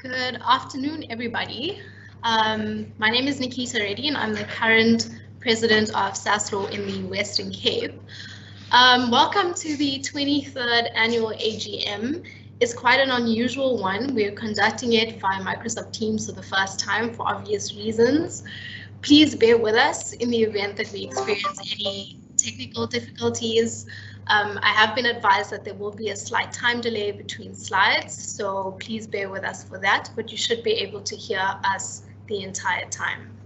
Good afternoon, everybody. My name is Nikita Reddy, and I'm the current president of SASLAW in the Western Cape. Welcome to the 23rd annual AGM. It's quite an unusual one. We're conducting it via Microsoft Teams for the first time for obvious reasons. Please bear with us in the event that we experience any technical difficulties. I have been advised that there will be a slight time delay between slides, so please bear with us for that, but you should be able to hear us the entire time.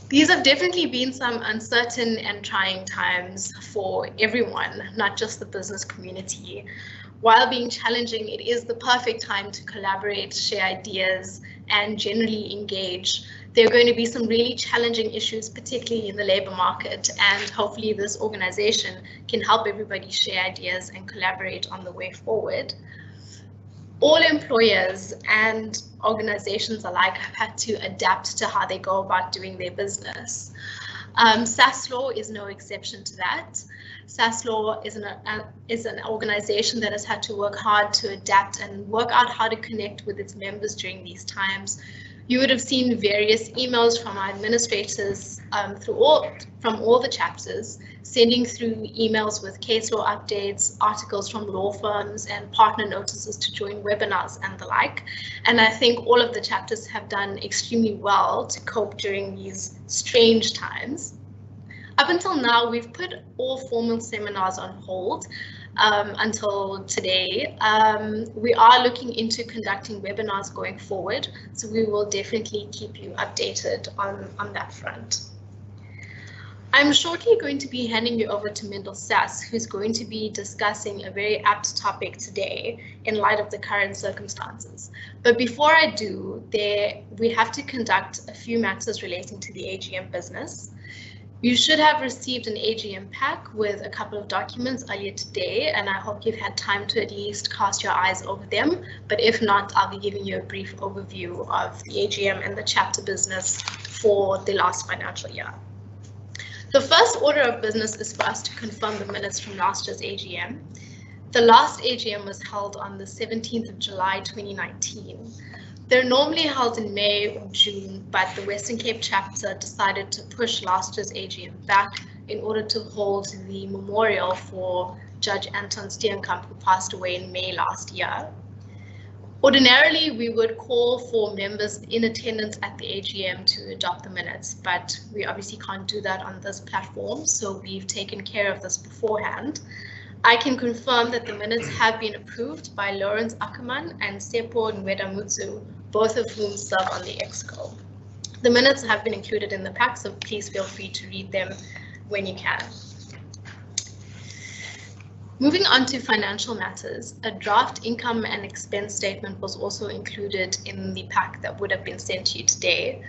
These have definitely been some uncertain and trying times for everyone, not just the business community. While being challenging, it is the perfect time to collaborate, share ideas, and generally engage. There are going to be some really challenging issues, particularly in the labor market, and hopefully this organization can help everybody share ideas and collaborate on the way forward. All employers and organizations alike have had to adapt to how they go about doing their business. SASLAW is no exception to that. SASLAW is an organization that has had to work hard to adapt and work out how to connect with its members during these times. You would have seen various emails from our administrators from all the chapters, sending through emails with case law updates, articles from law firms, and partner notices to join webinars and the like. And I think all of the chapters have done extremely well to cope during these strange times. Up until now, we've put all formal seminars on hold until today. We are looking into conducting webinars going forward, so we will definitely keep you updated on that front. I'm shortly going to be handing you over to Mendel Sass, who's going to be discussing a very apt topic today in light of the current circumstances. But before I do, we have to conduct a few matters relating to the AGM business. You should have received an AGM pack with a couple of documents earlier today, and I hope you've had time to at least cast your eyes over them. But if not, I'll be giving you a brief overview of the AGM and the chapter business for the last financial year. The first order of business is for us to confirm the minutes from last year's AGM. The last AGM was held on the 17th of July 2019. They're normally held in May or June, but the Western Cape chapter decided to push last year's AGM back in order to hold the memorial for Judge Anton Steenkamp, who passed away in May last year. Ordinarily, we would call for members in attendance at the AGM to adopt the minutes, but we obviously can't do that on this platform, so we've taken care of this beforehand. I can confirm that the minutes have been approved by Lawrence Ackerman and Sepo Nwedamutsu, both of whom serve on the EXCO. The minutes have been included in the pack, so please feel free to read them when you can. Moving on to financial matters, a draft income and expense statement was also included in the pack that would have been sent to you today.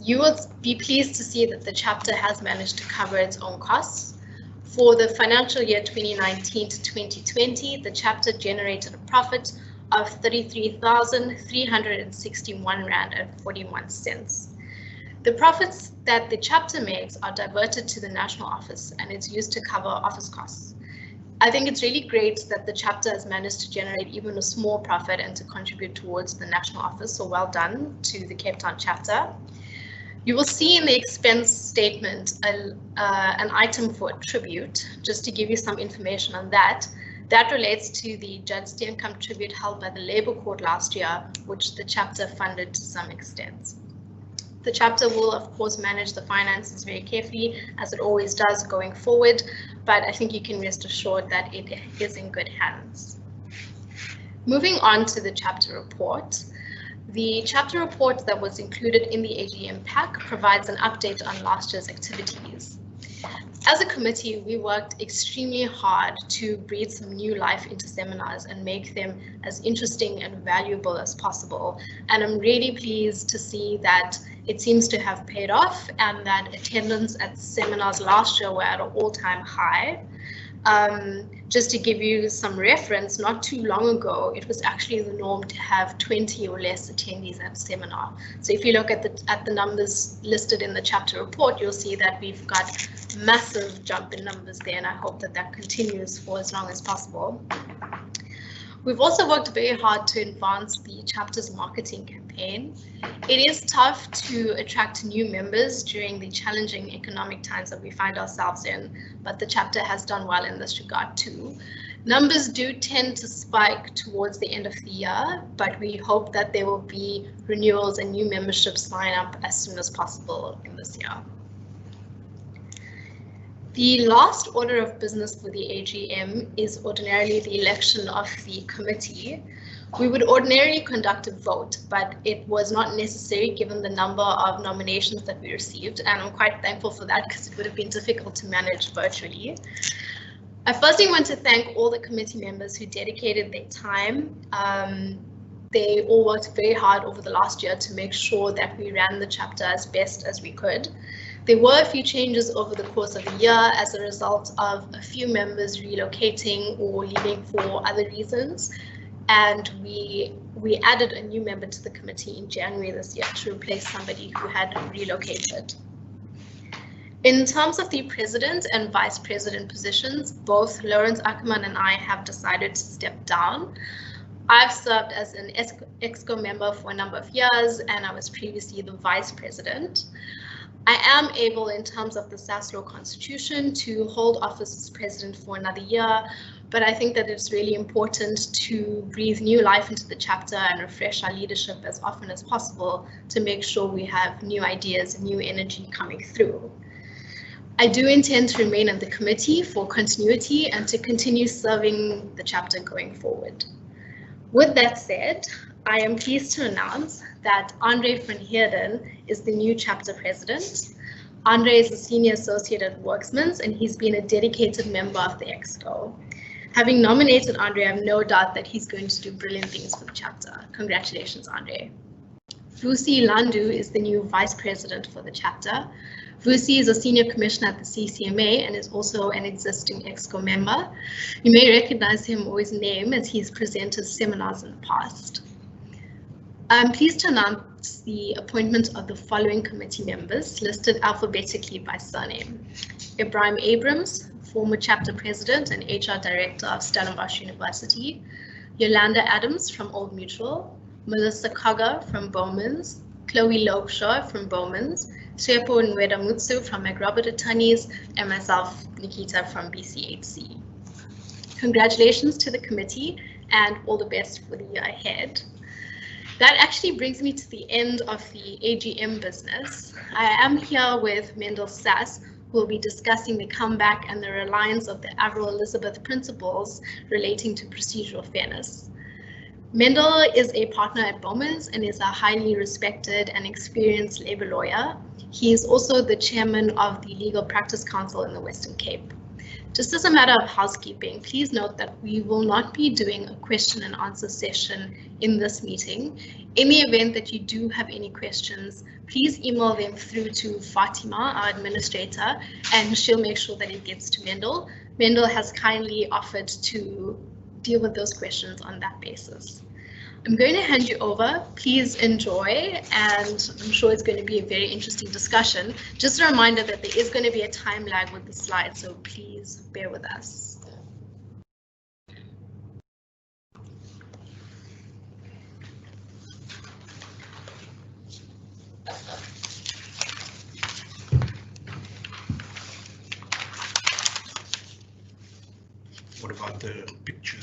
You will be pleased to see that the chapter has managed to cover its own costs. For the financial year 2019 to 2020, the chapter generated a profit of 33,361 Rand and 41 cents. The profits that the chapter makes are diverted to the national office, and it's used to cover office costs. I think it's really great that the chapter has managed to generate even a small profit and to contribute towards the national office, so well done to the Cape Town chapter. You will see in the expense statement an item for a tribute, just to give you some information on that. That relates to the Judge Steenkamp tribute held by the Labour Court last year, which the chapter funded to some extent. The chapter will, of course, manage the finances very carefully, as it always does going forward, but I think you can rest assured that it is in good hands. Moving on to the chapter report. The chapter report that was included in the AGM pack provides an update on last year's activities. As a committee, we worked extremely hard to breathe some new life into seminars and make them as interesting and valuable as possible. And I'm really pleased to see that it seems to have paid off and that attendance at seminars last year were at an all-time high. Just to give you some reference, not too long ago, it was actually the norm to have 20 or less attendees at a seminar. So if you look at the numbers listed in the chapter report, you'll see that we've got massive jump in numbers there, and I hope that that continues for as long as possible. We've also worked very hard to advance the chapter's marketing campaign. It is tough to attract new members during the challenging economic times that we find ourselves in, but the chapter has done well in this regard too. Numbers do tend to spike towards the end of the year, but we hope that there will be renewals and new memberships line up as soon as possible in this year. The last order of business for the AGM is ordinarily the election of the committee. We would ordinarily conduct a vote, but it was not necessary given the number of nominations that we received, and I'm quite thankful for that because it would have been difficult to manage virtually. I firstly want to thank all the committee members who dedicated their time. They all worked very hard over the last year to make sure that we ran the chapter as best as we could. There were a few changes over the course of the year as a result of a few members relocating or leaving for other reasons. And we added a new member to the committee in January this year to replace somebody who had relocated. In terms of the president and vice president positions, both Lawrence Ackerman and I have decided to step down. I've served as an EXCO member for a number of years, and I was previously the vice president. I am able, in terms of the SASLAW constitution, to hold office as president for another year, but I think that it's really important to breathe new life into the chapter and refresh our leadership as often as possible to make sure we have new ideas and new energy coming through. I do intend to remain on the committee for continuity and to continue serving the chapter going forward. With that said, I am pleased to announce that Andre van Heerden is the new chapter president. Andre is a senior associate at Worksmans, and he's been a dedicated member of the EXCO. Having nominated Andre, I have no doubt that he's going to do brilliant things for the chapter. Congratulations, Andre. Vusi Landu is the new vice president for the chapter. Vusi is a senior commissioner at the CCMA and is also an existing EXCO member. You may recognize him or his name as he's presented seminars in the past. I'm pleased to announce the appointment of the following committee members listed alphabetically by surname. Ibrahim Abrams, former chapter president and HR director of Stellenbosch University. Yolanda Adams from Old Mutual. Melissa Kaga from Bowmans. Chloe Lokshaw from Bowmans. Shepo Nwedamutsu from McRobert Attorneys, and myself, Nikita, from BCHC. Congratulations to the committee and all the best for the year ahead. That actually brings me to the end of the AGM business. I am here with Mendel Sass, who will be discussing the comeback and the reliance of the Avril Elizabeth principles relating to procedural fairness. Mendel is a partner at Bowmans and is a highly respected and experienced labor lawyer. He is also the chairman of the Legal Practice Council in the Western Cape. Just as a matter of housekeeping, please note that we will not be doing a question and answer session in this meeting. In the event that you do have any questions, please email them through to Fatima, our administrator, and she'll make sure that it gets to Mendel. Mendel has kindly offered to deal with those questions on that basis. I'm going to hand you over. Please enjoy, and I'm sure it's going to be a very interesting discussion. Just a reminder that there is going to be a time lag with the slides, so please bear with us. What about the picture?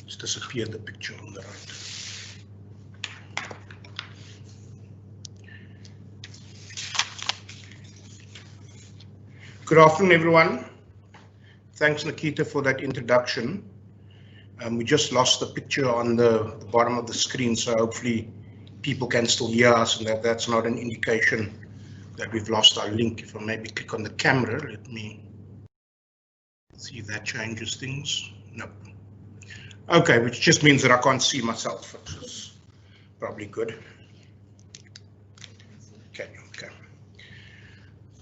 It's disappeared, the picture on the right. Good afternoon, everyone. Thanks, Nikita, for that introduction. We just lost the picture on the bottom of the screen, so hopefully people can still hear us, and that's not an indication that we've lost our link. If I maybe click on the camera, let me see if that changes things. No. Okay, which just means that I can't see myself, which is probably good.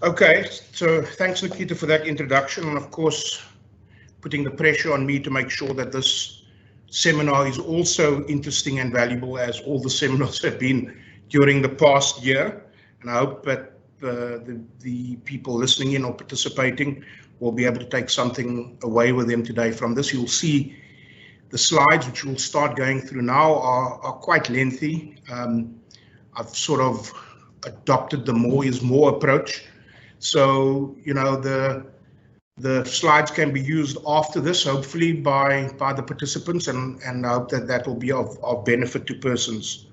Okay, so thanks, Nikita, for that introduction, and of course putting the pressure on me to make sure that this seminar is also interesting and valuable, as all the seminars have been during the past year. And I hope that the people listening in or participating will be able to take something away with them today from this. You'll see the slides, which we'll start going through now, are quite lengthy. I've sort of adopted the more is more approach. So, you know, the slides can be used after this, hopefully by the participants, and I hope that that will be of benefit to persons.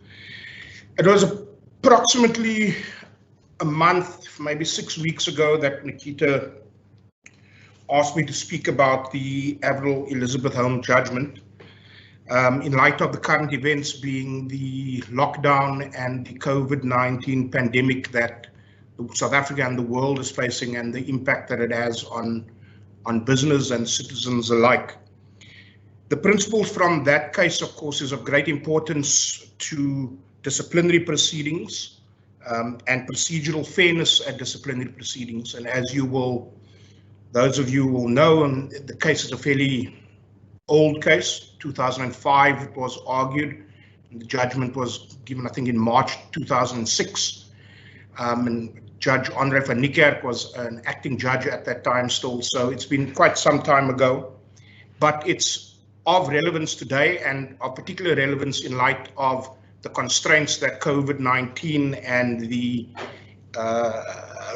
It was approximately a month, maybe 6 weeks ago, that Nikita asked me to speak about the Avril Elizabeth Home judgment. In light of the current events being the lockdown and the COVID-19 pandemic that South Africa and the world is facing, and the impact that it has on business and citizens alike. The principles from that case, of course, is of great importance to disciplinary proceedings and procedural fairness at disciplinary proceedings. And as you will, those of you will know, and the case is a fairly old case, 2005 it was argued, and the judgment was given, I think, in March 2006. And Judge Andre van Niekerk was an acting judge at that time still, so it's been quite some time ago. But it's of relevance today, and of particular relevance in light of the constraints that COVID-19 and the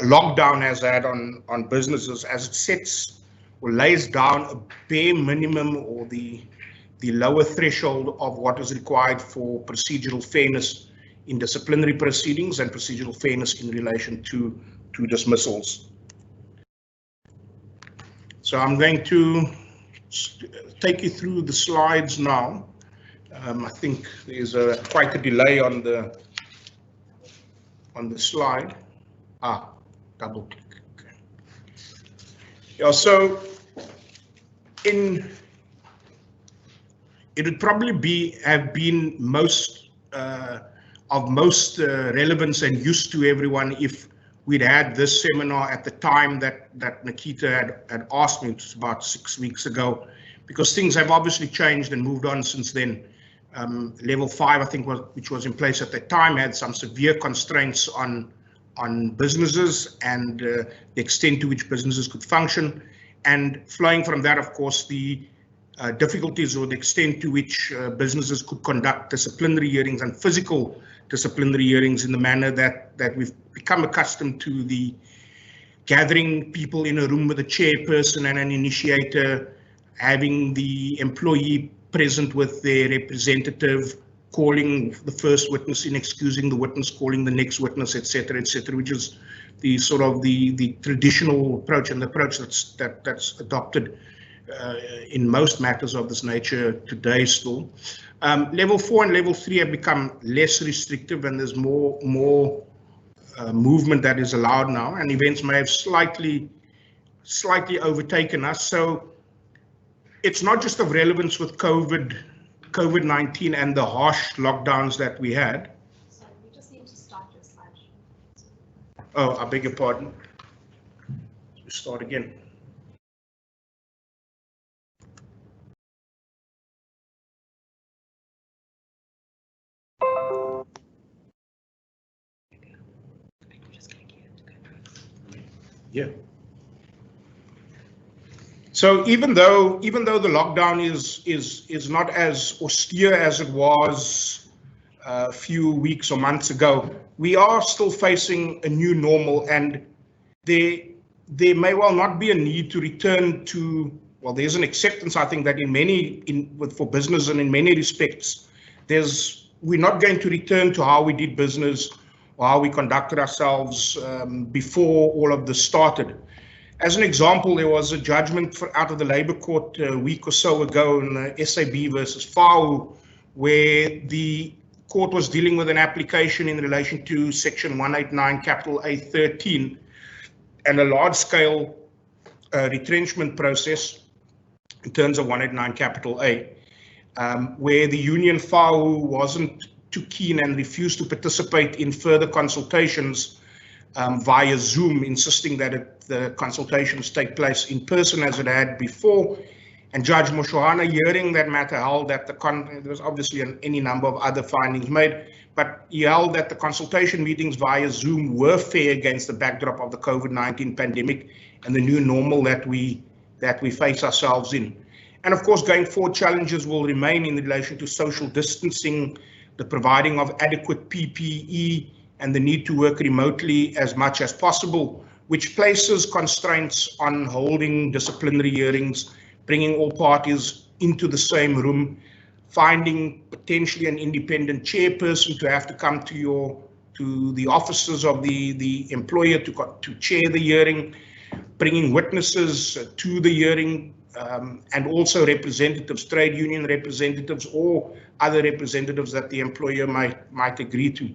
lockdown has had on businesses, as it sets or lays down a bare minimum, or the lower threshold of what is required for procedural fairness in disciplinary proceedings and procedural fairness in relation to dismissals. So I'm going to take you through the slides now. I think there's quite a delay on the slide. Double click. Okay. Yeah, so it would probably have been of most relevance and use to everyone if we'd had this seminar at the time that Nikita had asked me. It was about 6 weeks ago, because things have obviously changed and moved on since then. Level 5, I think, which was in place at that time, had some severe constraints on businesses and the extent to which businesses could function, and flowing from that, of course, the difficulties or the extent to which businesses could conduct disciplinary hearings and physical disciplinary hearings in the manner that we've become accustomed to, the gathering people in a room with a chairperson and an initiator, having the employee present with their representative, calling the first witness in, excusing the witness, calling the next witness, etc., which is the sort of the traditional approach, and the approach that's adopted in most matters of this nature today still. Level 4 and level 3 have become less restrictive, and there's more movement that is allowed now, and events may have slightly overtaken us. So it's not just of relevance with COVID-19 and the harsh lockdowns that we had. Sorry, we just need to start your slide. Oh, I beg your pardon. Let's start again. Yeah. So even though the lockdown is not as austere as it was a few weeks or months ago, we are still facing a new normal, and there may well not be a need to return to, well, there's an acceptance, I think, that for business and in many respects, we're not going to return to how we did business or how we conducted ourselves before all of this started. As an example, there was a judgment out of the Labour Court a week or so ago in SAB versus FAU, where the court was dealing with an application in relation to Section 189 capital A13 and a large-scale retrenchment process in terms of 189 capital A, where the union FAU wasn't too keen and refused to participate in further consultations via Zoom, insisting that the consultations take place in person as it had before. And Judge Moshohana, hearing that matter, held that there was obviously any number of other findings made, but he held that the consultation meetings via Zoom were fair against the backdrop of the COVID-19 pandemic, the new normal that we face ourselves in. And of course, going forward, challenges will remain in relation to social distancing, the providing of adequate PPE, and the need to work remotely as much as possible, which places constraints on holding disciplinary hearings, bringing all parties into the same room, finding potentially an independent chairperson to have to come to the offices of the employer to chair the hearing, bringing witnesses to the hearing, and also representatives, trade union representatives, or other representatives that the employer might agree to.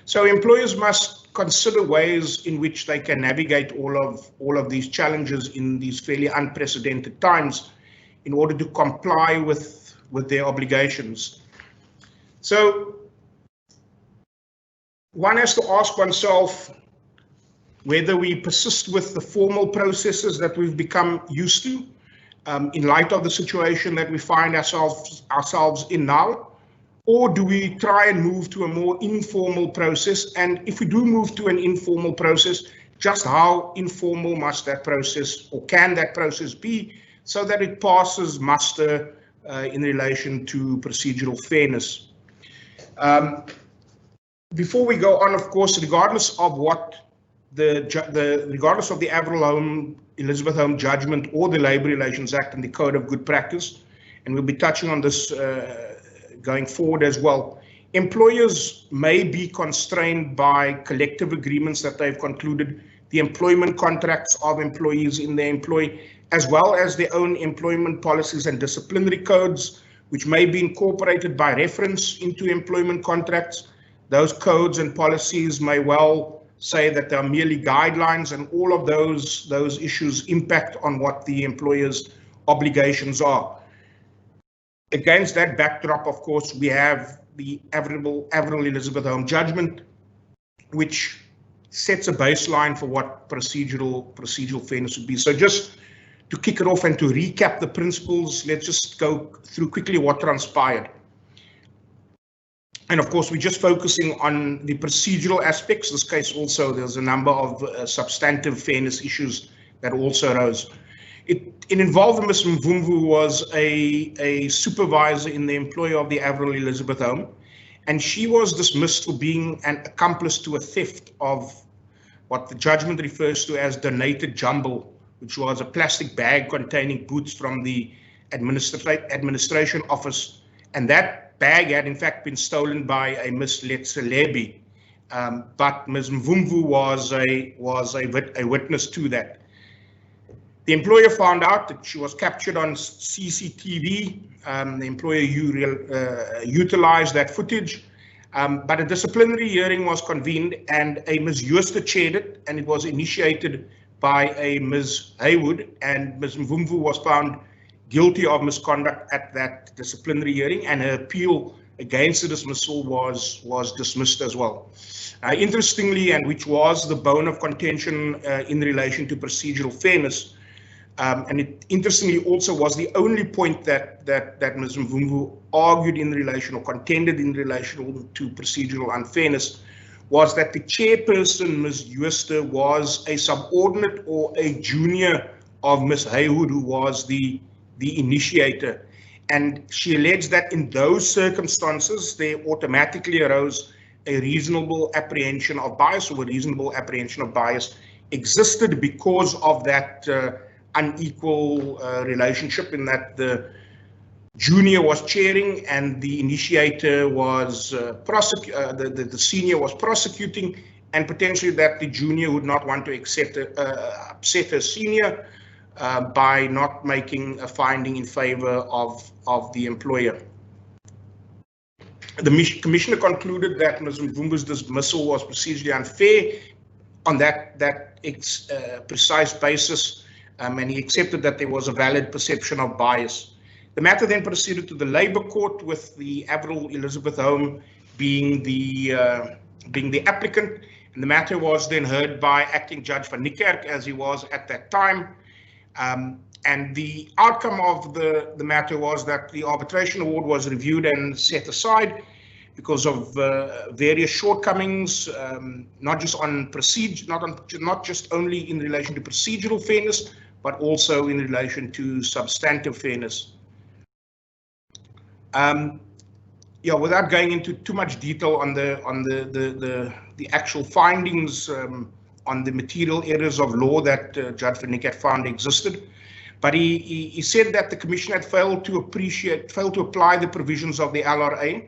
So employers must consider ways in which they can navigate all of these challenges in these fairly unprecedented times in order to comply with their obligations. So one has to ask oneself whether we persist with the formal processes that we've become used to in light of the situation that we find ourselves in now, or do we try and move to a more informal process? And if we do move to an informal process, just how informal must that process, or can that process be, so that it passes muster in relation to procedural fairness? Before we go on, of course, regardless of what regardless of the Avril Elizabeth Home judgment or the Labour Relations Act and the Code of Good Practice, and we'll be touching on this going forward as well, employers may be constrained by collective agreements that they've concluded, the employment contracts of employees in their employ, as well as their own employment policies and disciplinary codes, which may be incorporated by reference into employment contracts. Those codes and policies may well say that they are merely guidelines, and all of those issues impact on what the employer's obligations are. Against that backdrop, of course, we have the Avril Elizabeth Home judgment, which sets a baseline for what procedural fairness would be. So just to kick it off and to recap the principles, let's just go through quickly what transpired. And of course, we're just focusing on the procedural aspects. In this case also, there's a number of substantive fairness issues that also arose. It involved Ms. Mvumvu, who was a supervisor in the employ of the Avril Elizabeth Home, and she was dismissed for being an accomplice to a theft of what the judgment refers to as donated jumble, which was a plastic bag containing boots from the administration office, and that bag had in fact been stolen by a Ms. Letselebi, but Ms. Mvumvu was a witness to that. The employer found out that she was captured on CCTV. The employer utilized that footage, but a disciplinary hearing was convened, and a Ms. Jooste chaired it, and it was initiated by a Ms. Haywood, and Ms. Mvumvu was found guilty of misconduct at that disciplinary hearing, and her appeal against the dismissal was dismissed as well. Interestingly, and which was the bone of contention in relation to procedural fairness, and it interestingly also was the only point that Ms. Mvumvu argued in relation or contended in relation to procedural unfairness, was that the chairperson, Ms. Jooste, was a subordinate or a junior of Ms. Haywood, who was the initiator. And she alleged that in those circumstances, there automatically arose a reasonable apprehension of bias, or a reasonable apprehension of bias existed because of that unequal relationship, in that the junior was chairing and the initiator was the senior was prosecuting, and potentially that the junior would not want to upset her senior by not making a finding in favor of the employer. The commissioner concluded that Ms. Mvumbu's dismissal was procedurally unfair on that precise basis, and he accepted that there was a valid perception of bias. The matter then proceeded to the Labour Court, with the Avril Elizabeth Home being the applicant, and the matter was then heard by Acting Judge van Niekerk, as he was at that time. And the outcome of the matter was that the arbitration award was reviewed and set aside, because of various shortcomings, not just on procedure, not just only in relation to procedural fairness, but also in relation to substantive fairness. Yeah, without going into too much detail on the actual findings on the material errors of law that Judge Van Niekerk had found existed, but he said that the Commission had failed to apply the provisions of the LRA,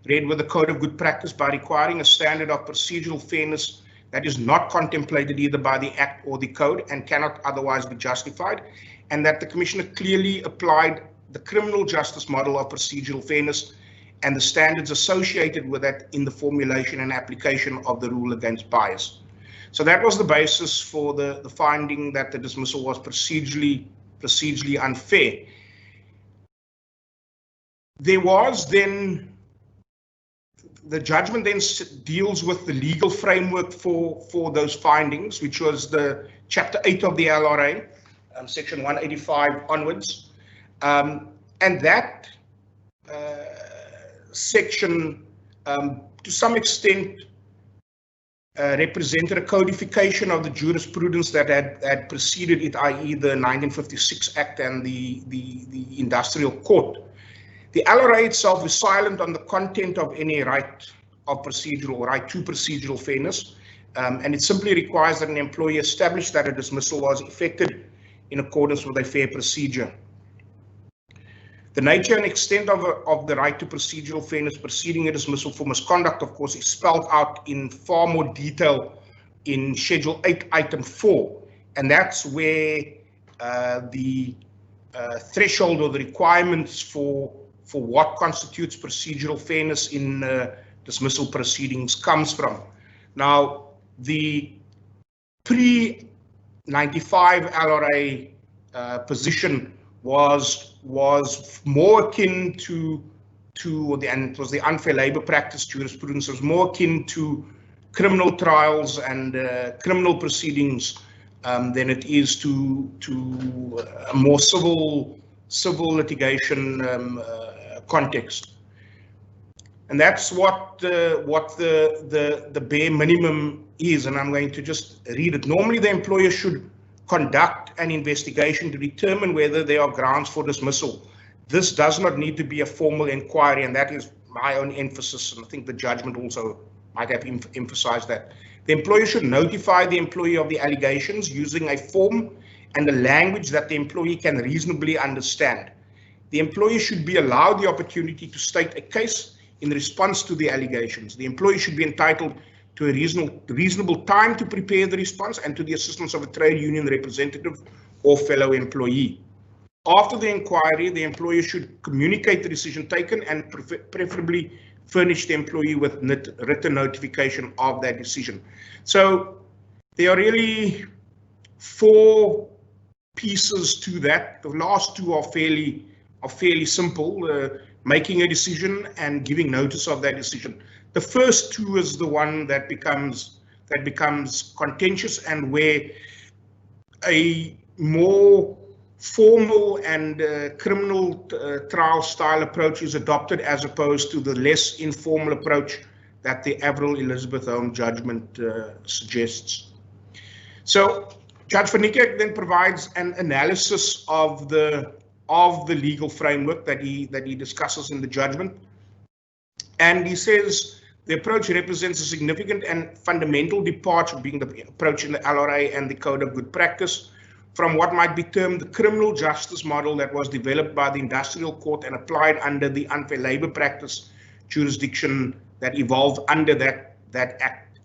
read with the Code of Good Practice, by requiring a standard of procedural fairness that is not contemplated either by the Act or the Code and cannot otherwise be justified, and that the Commissioner clearly applied the criminal justice model of procedural fairness and the standards associated with that in the formulation and application of the rule against bias. So that was the basis for the finding that the dismissal was procedurally unfair. There was then, the judgment then deals with the legal framework for those findings, which was the Chapter 8 of the LRA, Section 185 onwards. And that section, to some extent, represented a codification of the jurisprudence that had preceded it, i.e. the 1956 Act and the Industrial Court. The LRA itself is silent on the content of any right of procedural or right to procedural fairness, and it simply requires that an employee establish that a dismissal was effected in accordance with a fair procedure. The nature and extent of the right to procedural fairness preceding a dismissal for misconduct, of course, is spelled out in far more detail in Schedule 8, Item 4, and that's where the threshold or the requirements for what constitutes procedural fairness in dismissal proceedings comes from. Now, the pre-95 LRA position was more akin to and it was the unfair labor practice jurisprudence, was more akin to criminal trials and criminal proceedings than it is to a more civil litigation context. And that's what the bare minimum is, and I'm going to just read it. Normally, the employer should conduct an investigation to determine whether there are grounds for dismissal. This does not need to be a formal inquiry, and that is my own emphasis, and I think the judgment also might have emphasized that. The employer should notify the employee of the allegations using a form and a language that the employee can reasonably understand. The employee should be allowed the opportunity to state a case in response to the allegations. The employee should be entitled to a reasonable time to prepare the response and to the assistance of a trade union representative or fellow employee. After the inquiry, the employer should communicate the decision taken and preferably furnish the employee with written notification of that decision. So there are really 4 pieces to that. The last 2 are fairly simple, making a decision and giving notice of that decision. The first 2 is the one that becomes contentious, and where a more formal and criminal trial style approach is adopted, as opposed to the less informal approach that the Avril Elizabeth Home judgment suggests. So Judge Van Niekerk then provides an analysis of the legal framework that he discusses in the judgment, and he says the approach represents a significant and fundamental departure, being the approach in the LRA and the Code of Good Practice, from what might be termed the criminal justice model that was developed by the Industrial Court and applied under the unfair labor practice jurisdiction that evolved under that act.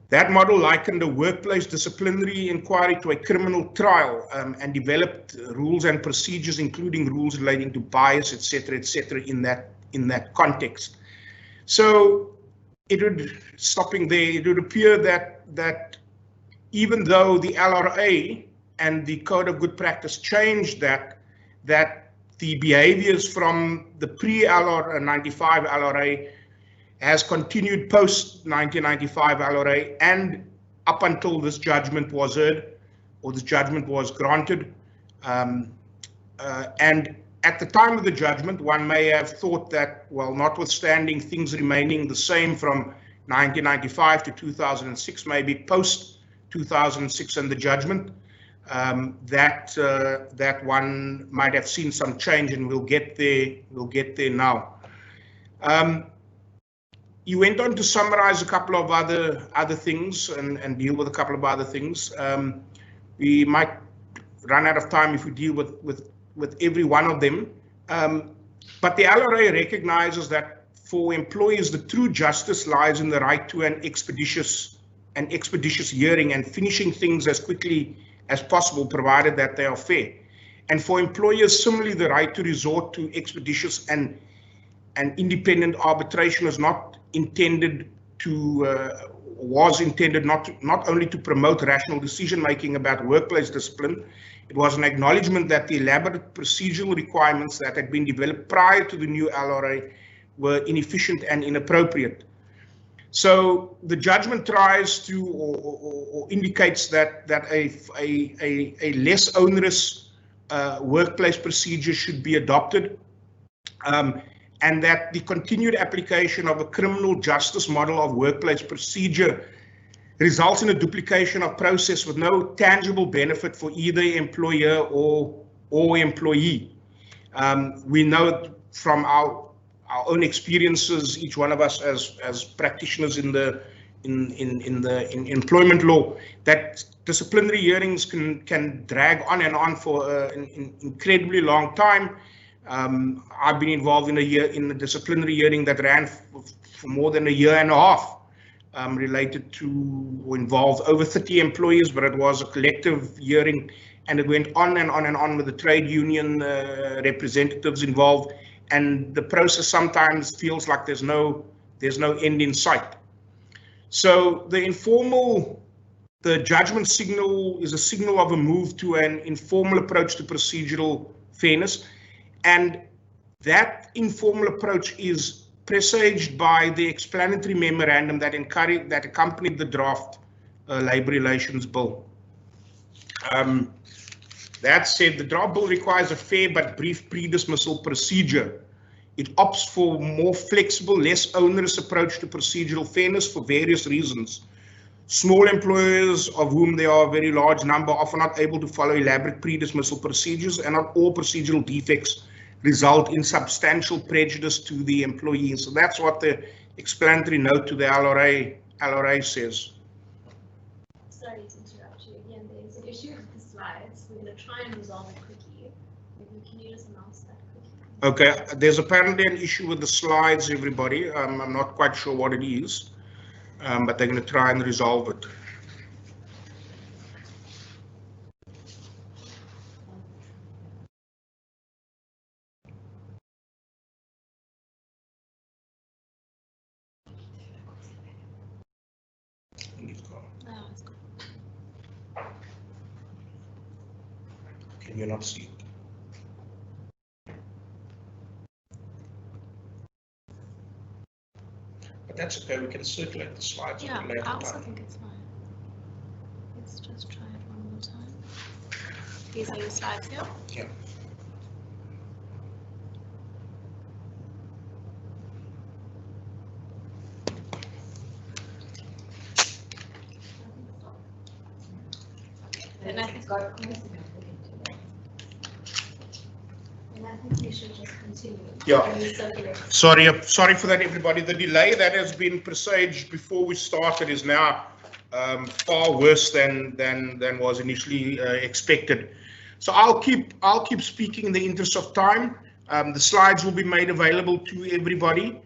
That model likened a workplace disciplinary inquiry to a criminal trial and developed rules and procedures, including rules relating to bias, etc., in that context. So it would, stopping there, it would appear that even though the LRA and the Code of Good Practice changed that the behaviors from the pre-95 LRA has continued post-1995 LRA and up until this judgment was heard, or this judgment was granted. And At the time of the judgment, one may have thought that, well, notwithstanding things remaining the same from 1995 to 2006, maybe post 2006 and the judgment, that one might have seen some change, and we'll get there. We'll get there now. You went on to summarize a couple of other things and deal with a couple of other things. We might run out of time if we deal with every one of them. But the LRA recognizes that for employees, the true justice lies in the right to an expeditious hearing and finishing things as quickly as possible, provided that they are fair. And for employers, similarly, the right to resort to expeditious and independent arbitration is not intended to, was intended not only to promote rational decision making about workplace discipline. It was an acknowledgement that the elaborate procedural requirements that had been developed prior to the new LRA were inefficient and inappropriate. So the judgment tries to or indicates that a less onerous workplace procedure should be adopted, and that the continued application of a criminal justice model of workplace procedure results in a duplication of process with no tangible benefit for either employer or employee. We know from our own experiences, each one of us as practitioners in employment law, that disciplinary hearings can drag on and on for an incredibly long time. I've been involved in a disciplinary hearing that ran for more than a year and a half, related to or involved over 30 employees, but it was a collective hearing, and it went on and on and on with the trade union representatives involved, and the process sometimes feels like there's no end in sight. So the judgment signal is a signal of a move to an informal approach to procedural fairness, and that informal approach is presaged by the explanatory memorandum that accompanied the draft Labour Relations Bill. That said, the draft bill requires a fair but brief pre-dismissal procedure. It opts for a more flexible, less onerous approach to procedural fairness for various reasons. Small employers, of whom there are a very large number, are often not able to follow elaborate pre-dismissal procedures, and not all procedural defects result in substantial prejudice to the employee. So that's what the explanatory note to the LRA says. Sorry to interrupt you again. There's an issue with the slides. We're going to try and resolve it quickly. Maybe can you just announce that quickly? Okay, there's apparently an issue with the slides, everybody. I'm not quite sure what it is, but they're going to try and resolve it. Can you not see it? But that's okay, we can circulate the slides. Yeah, I also think it's fine. Let's just try it one more time. These are your slides here? Yeah. And I think we should just continue. Yeah. Sorry for that, everybody. The delay that has been presaged before we started is now far worse than was initially expected. So I'll keep speaking in the interest of time. The slides will be made available to everybody.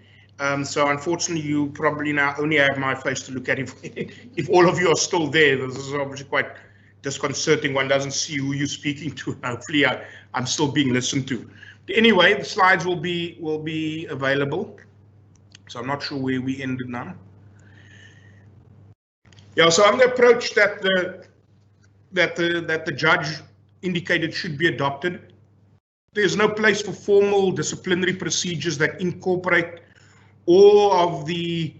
So unfortunately, you probably now only have my face to look at if all of you are still there. This is obviously quite disconcerting. One doesn't see who you're speaking to. Hopefully, I'm still being listened to. Anyway, the slides will be available. So I'm not sure where we ended now. Yeah. So on the approach that the judge indicated should be adopted, there's no place for formal disciplinary procedures that incorporate all of the.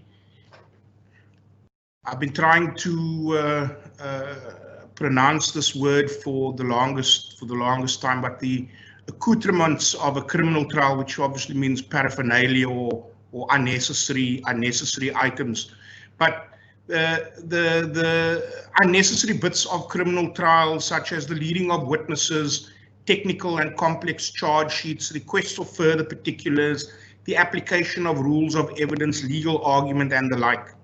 I've been trying to pronounce this word for the longest time, but the accoutrements of a criminal trial, which obviously means paraphernalia or unnecessary items. But the unnecessary bits of criminal trials, such as the leading of witnesses, technical and complex charge sheets, requests for further particulars, the application of rules of evidence, legal argument, and the like.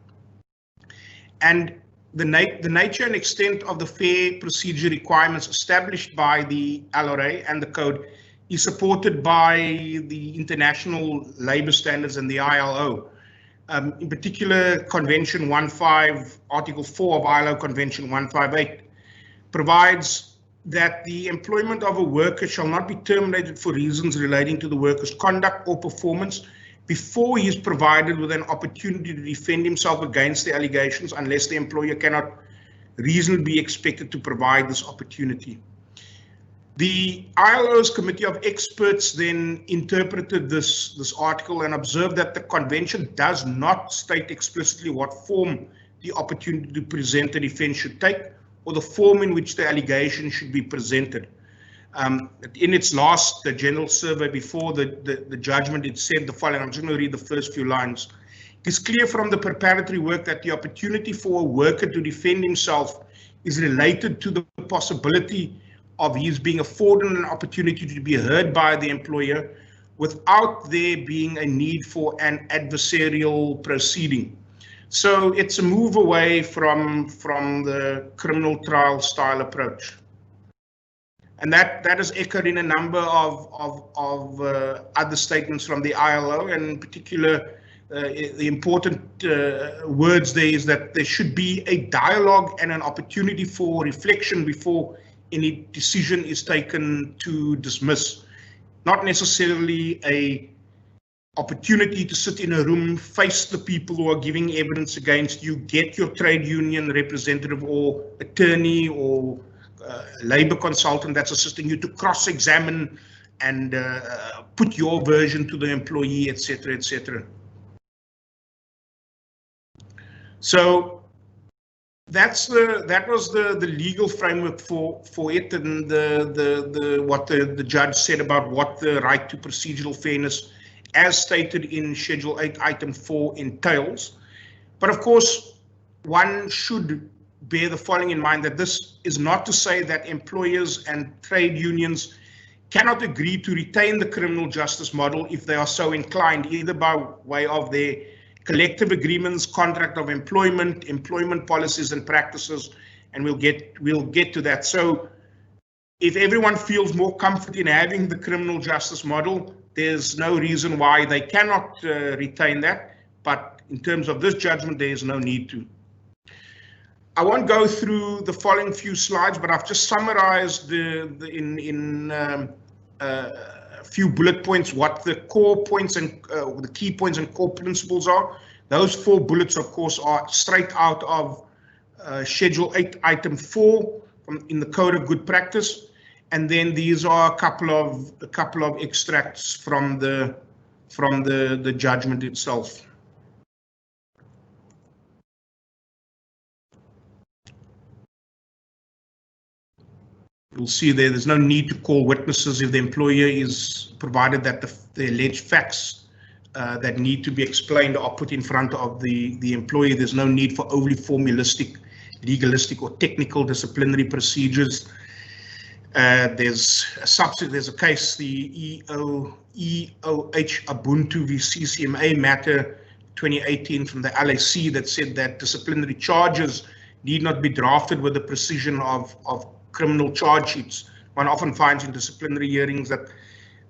And the nature and extent of the fair procedure requirements established by the LRA and the code is supported by the international labour standards and the ILO. In particular, Convention 15, Article 4 of ILO Convention 158 provides that the employment of a worker shall not be terminated for reasons relating to the worker's conduct or performance before he is provided with an opportunity to defend himself against the allegations, unless the employer cannot reasonably be expected to provide this opportunity. The ILO's Committee of Experts then interpreted this article and observed that the convention does not state explicitly what form the opportunity to present a defense should take, or the form in which the allegation should be presented. In its last general survey before the judgment, it said the following. I'm just going to read the first few lines. It is clear from the preparatory work that the opportunity for a worker to defend himself is related to the possibility of his being afforded an opportunity to be heard by the employer without there being a need for an adversarial proceeding. So it's a move away from the criminal trial style approach. And that is echoed in a number of other statements from the ILO, and in particular, the important words there is that there should be a dialogue and an opportunity for reflection before any decision is taken to dismiss. Not necessarily a opportunity to sit in a room, face the people who are giving evidence against you, get your trade union representative or attorney or labor consultant that's assisting you to cross-examine and put your version to the employee, etc., etc. So that was the legal framework for it, and what the judge said about what the right to procedural fairness, as stated in Schedule 8, Item 4, entails. But of course, one should bear the following in mind, that this is not to say that employers and trade unions cannot agree to retain the criminal justice model if they are so inclined, either by way of their collective agreements, contract of employment, employment policies and practices, and we'll get to that. So if everyone feels more comfort in having the criminal justice model, there's no reason why they cannot retain that. But in terms of this judgment, there is no need to. I won't go through the following few slides, but I've just summarized in a few bullet points what the core points and the key points and core principles are. Those 4 bullets, of course, are straight out of Schedule 8, Item 4 in the Code of Good Practice, and then these are a couple of extracts from the judgment itself. You'll see there's no need to call witnesses if the employer is provided that the alleged facts that need to be explained are put in front of the employee. There's no need for overly formalistic, legalistic or technical disciplinary procedures. There's a case, the EOH Ubuntu v CCMA matter 2018 from the LAC, that said that disciplinary charges need not be drafted with the precision of criminal charge sheets. One often finds in disciplinary hearings that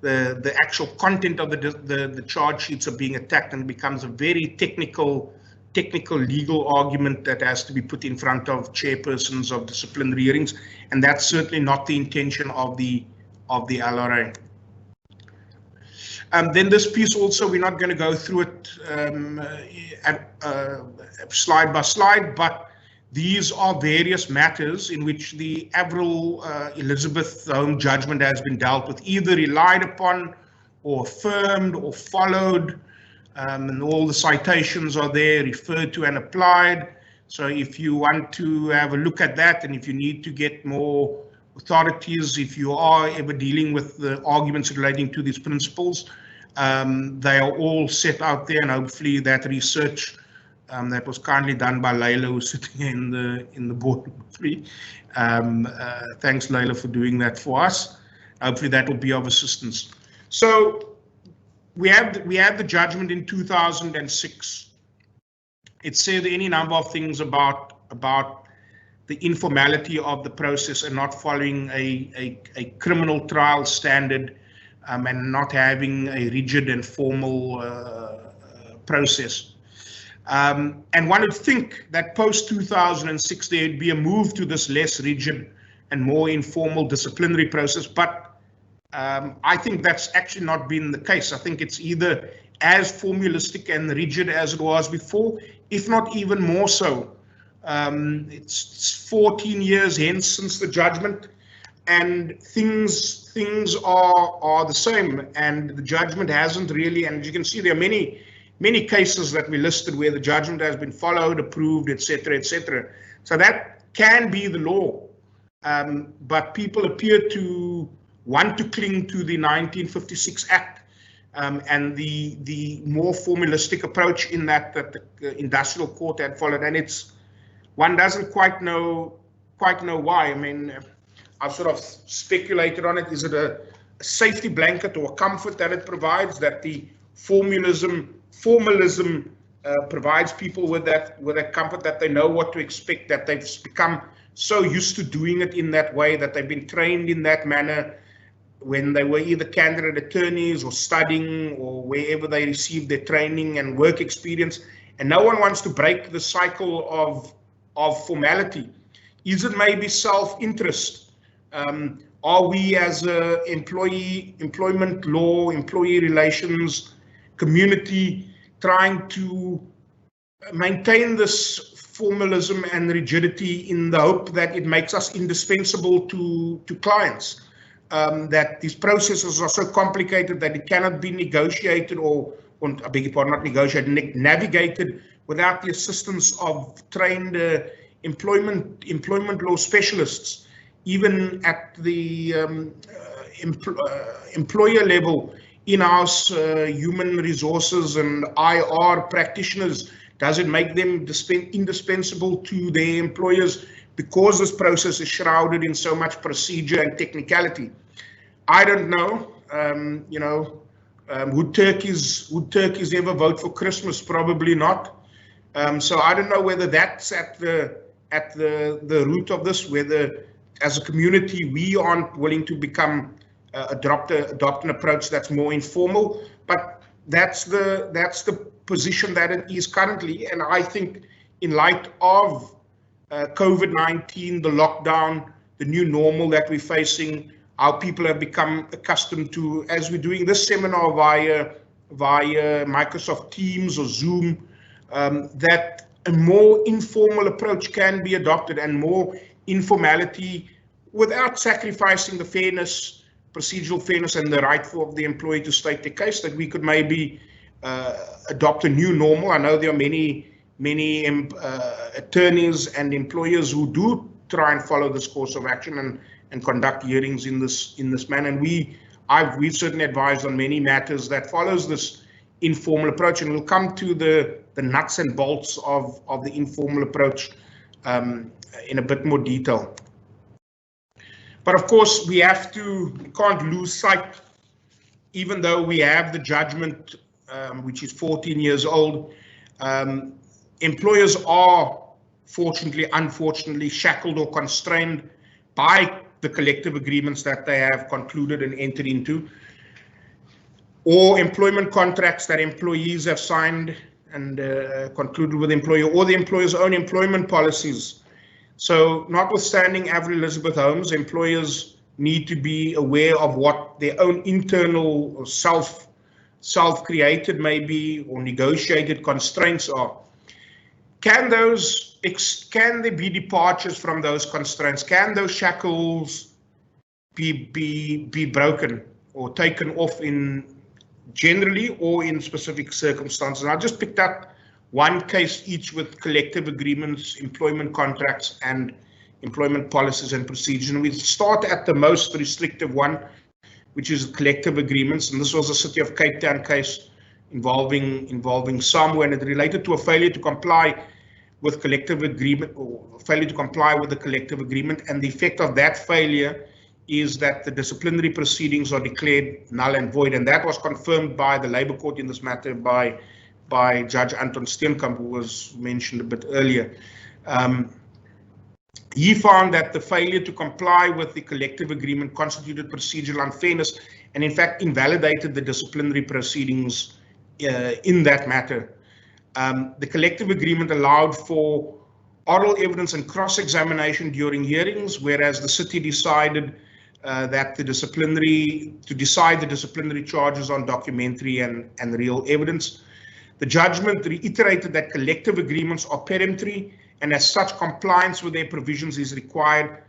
the actual content of the charge sheets are being attacked, and it becomes a very technical legal argument that has to be put in front of chairpersons of disciplinary hearings, and that's certainly not the intention of the LRA. Then this piece also, we're not going to go through it slide by slide, but these are various matters in which the Avril Elizabeth Home judgment has been dealt with, either relied upon or affirmed or followed, and all the citations are there, referred to and applied. So if you want to have a look at that, and if you need to get more authorities, if you are ever dealing with the arguments relating to these principles, they are all set out there, and hopefully that research that was kindly done by Leila, who's sitting in the board. Thanks, Leila, for doing that for us. Hopefully that will be of assistance. So we had the judgment in 2006. It said any number of things about the informality of the process and not following a criminal trial standard, and not having a rigid and formal process. And one would think that post 2006 there would be a move to this less rigid and more informal disciplinary process, but I think that's actually not been the case. I think it's either as formalistic and rigid as it was before, if not even more so. It's 14 years hence since the judgment, and things are the same, and the judgment hasn't really, and as you can see, there are many cases that we listed where the judgment has been followed, approved, etc., etc. So that can be the law, but people appear to want to cling to the 1956 Act and the more formalistic approach in that the industrial court had followed, and one doesn't quite know why. I mean, I've sort of speculated on it. Is it a safety blanket or a comfort that it provides, that the formalism provides people with that comfort, that they know what to expect, that they've become so used to doing it in that way, that they've been trained in that manner when they were either candidate attorneys or studying or wherever they received their training and work experience, and no one wants to break the cycle of formality. Is it maybe self-interest? Are we as a employment law, employee relations community trying to maintain this formalism and rigidity in the hope that it makes us indispensable to clients? That these processes are so complicated that it cannot be negotiated or I beg your pardon, not negotiated, navigated without the assistance of trained employment law specialists, even at the employer level, in-house human resources and IR practitioners. Does it make them indispensable to their employers because this process is shrouded in so much procedure and technicality? I don't know. Would turkeys ever vote for Christmas? Probably not. So I don't know whether that's at the root of this, whether as a community we aren't willing to adopt an approach that's more informal, but that's the position that it is currently. And I think in light of COVID-19, the lockdown, the new normal that we're facing, how people have become accustomed to, as we're doing this seminar via Microsoft Teams or Zoom, that a more informal approach can be adopted, and more informality without sacrificing the fairness, procedural fairness, and the right of the employee to state their case, that we could maybe adopt a new normal. I know there are many attorneys and employers who do try and follow this course of action and conduct hearings in this manner. And we've certainly advised on many matters that follows this informal approach, and we'll come to the nuts and bolts of the informal approach in a bit more detail. But of course, we can't lose sight, even though we have the judgment, which is 14 years old. Employers are unfortunately shackled or constrained by the collective agreements that they have concluded and entered into, or employment contracts that employees have signed and concluded with the employer, or the employer's own employment policies. So notwithstanding Avril Elizabeth Homes, employers need to be aware of what their own internal or self-created maybe or negotiated constraints are. Can there be departures from those constraints? Can those shackles be broken or taken off in generally or in specific circumstances? And I just picked up one case each with collective agreements, employment contracts, and employment policies and procedures. And we start at the most restrictive one, which is collective agreements. And this was a City of Cape Town case involving SAMWA, and it related to a failure to comply with collective agreement, or failure to comply with the collective agreement. And the effect of that failure is that the disciplinary proceedings are declared null and void. And that was confirmed by the Labour Court in this matter by Judge Anton Steenkamp, who was mentioned a bit earlier. He found that the failure to comply with the collective agreement constituted procedural unfairness and in fact invalidated the disciplinary proceedings in that matter. The collective agreement allowed for oral evidence and cross-examination during hearings, whereas the city decided that to decide the disciplinary charges on documentary and real evidence. The judgment reiterated that collective agreements are peremptory, and as such, compliance with their provisions is required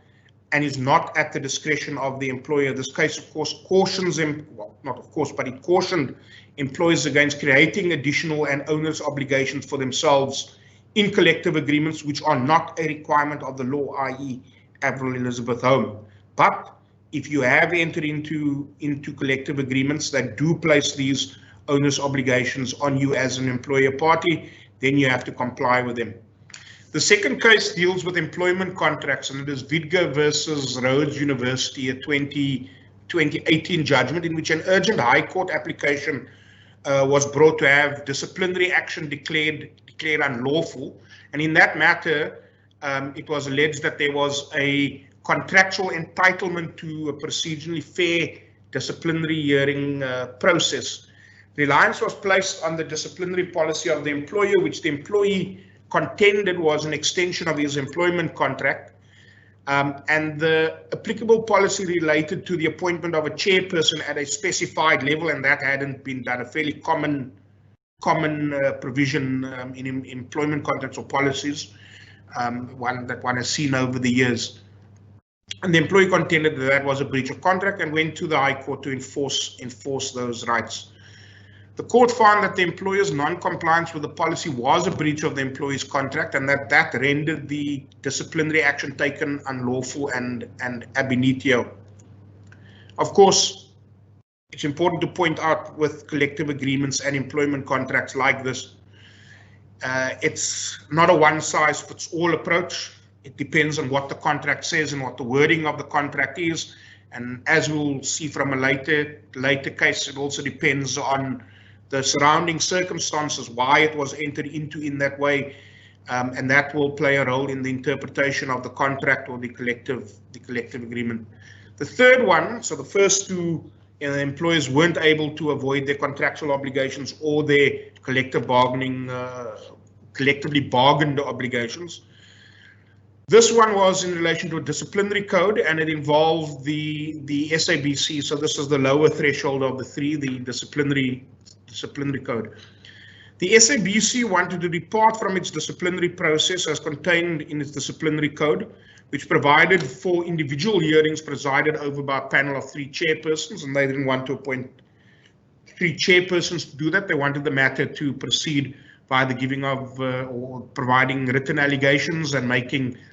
and is not at the discretion of the employer. This case, of course, cautions them, well, not of course, but it cautioned employers against creating additional and onerous obligations for themselves in collective agreements, which are not a requirement of the law, i.e. Avril Elizabeth Home. But if you have entered into collective agreements that do place these onerous obligations on you as an employer party, then you have to comply with them. The second case deals with employment contracts, and it is Vidga versus Rhodes University, a 2018 judgment in which an urgent High Court application was brought to have disciplinary action declared unlawful. And in that matter, it was alleged that there was a contractual entitlement to a procedurally fair disciplinary hearing process. Reliance was placed on the disciplinary policy of the employer, which the employee contended was an extension of his employment contract, and the applicable policy related to the appointment of a chairperson at a specified level, and that hadn't been done, a fairly common provision in employment contracts or policies, one has seen over the years. And the employee contended that was a breach of contract and went to the High Court to enforce those rights. The court found that the employer's non-compliance with the policy was a breach of the employee's contract, and that rendered the disciplinary action taken unlawful and ab initio. Of course, it's important to point out with collective agreements and employment contracts like this, it's not a one-size-fits-all approach. It depends on what the contract says and what the wording of the contract is, and as we'll see from a later case, it also depends on the surrounding circumstances, why it was entered into in that way, and that will play a role in the interpretation of the contract or the collective agreement. The third one, so the first two, employers weren't able to avoid their contractual obligations or their collectively bargained obligations. This one was in relation to a disciplinary code, and it involved the SABC. So this is the lower threshold of the three, the disciplinary code. The SABC wanted to depart from its disciplinary process as contained in its disciplinary code, which provided for individual hearings presided over by a panel of 3 chairpersons, and they didn't want to appoint 3 chairpersons to do that. They wanted the matter to proceed by the giving of or providing written allegations and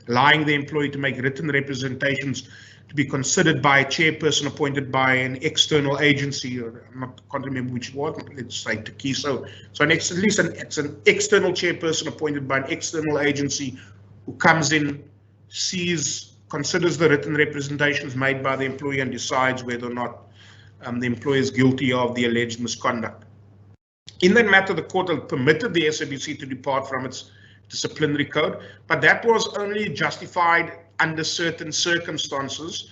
allowing the employee to make written representations to be considered by a chairperson appointed by an external agency, or I can't remember which it was, let's say Takiso. So it's an external chairperson appointed by an external agency who comes in, considers the written representations made by the employee and decides whether or not the employee is guilty of the alleged misconduct. In that matter, the court permitted the SABC to depart from its disciplinary code, but that was only justified under certain circumstances,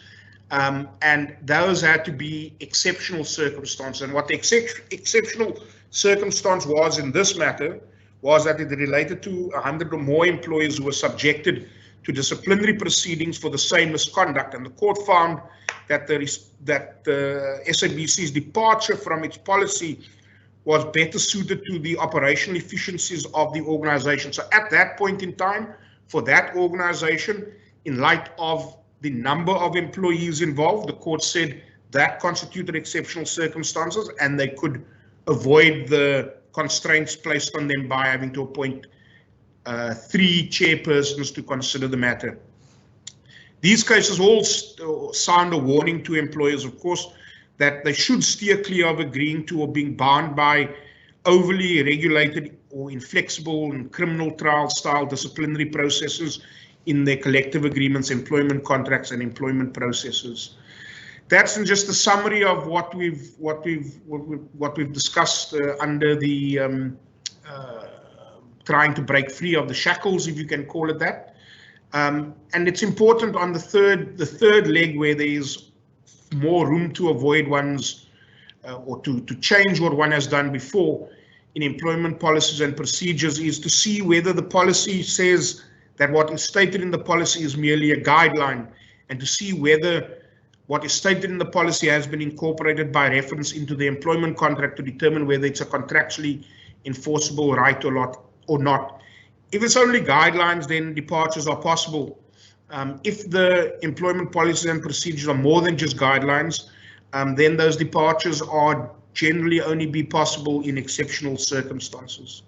and those had to be exceptional circumstances. And what the exceptional circumstance was in this matter was that it related to 100 or more employees who were subjected to disciplinary proceedings for the same misconduct, and the court found that the SABC's departure from its policy was better suited to the operational efficiencies of the organization. So at that point in time, for that organization, in light of the number of employees involved, the court said that constituted exceptional circumstances and they could avoid the constraints placed on them by having to appoint 3 chairpersons to consider the matter. These cases all sound a warning to employers, of course, that they should steer clear of agreeing to or being bound by overly regulated or inflexible and criminal trial style disciplinary processes in their collective agreements, employment contracts, and employment processes. That's just a summary of what we've discussed under the trying to break free of the shackles, if you can call it that. And it's important on the third leg, where there is more room to avoid one's or to change what one has done before in employment policies and procedures, is to see whether the policy says that what is stated in the policy is merely a guideline, and to see whether what is stated in the policy has been incorporated by reference into the employment contract to determine whether it's a contractually enforceable right or not. If it's only guidelines, then departures are possible. If the employment policies and procedures are more than just guidelines, then those departures are generally only be possible in exceptional circumstances.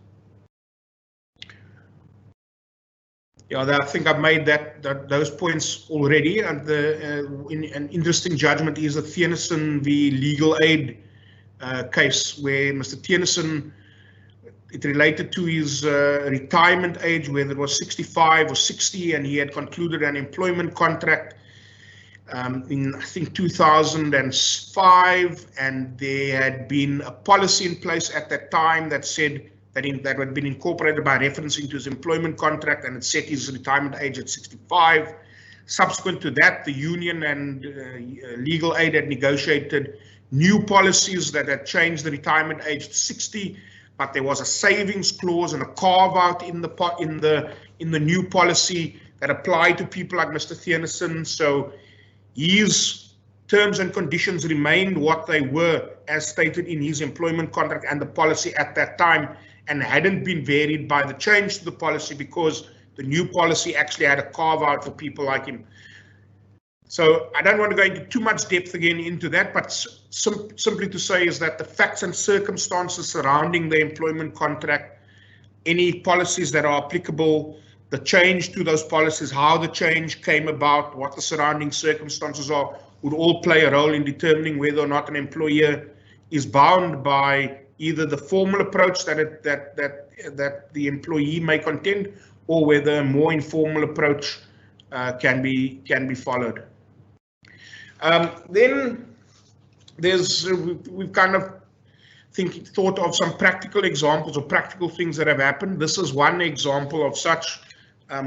Yeah, I think I've made those points already. And an interesting judgment is the Theunissen v. Legal Aid case, where Mr. Theunissen, it related to his retirement age, whether it was 65 or 60, and he had concluded an employment contract in, I think, 2005, and there had been a policy in place at that time that said that had been incorporated by reference into his employment contract, and it set his retirement age at 65. Subsequent to that, the union and legal aid had negotiated new policies that had changed the retirement age to 60, but there was a savings clause and a carve out in the new policy that applied to people like Mr. Theunissen. So his terms and conditions remained what they were as stated in his employment contract and the policy at that time, and hadn't been varied by the change to the policy, because the new policy actually had a carve out for people like him. So I don't want to go into too much depth again into that, but simply to say is that the facts and circumstances surrounding the employment contract, any policies that are applicable, the change to those policies, how the change came about, what the surrounding circumstances are, would all play a role in determining whether or not an employer is bound by either the formal approach that the employee may contend, or whether a more informal approach can be followed. Then we've kind of thought of some practical examples or practical things that have happened. This is one example of such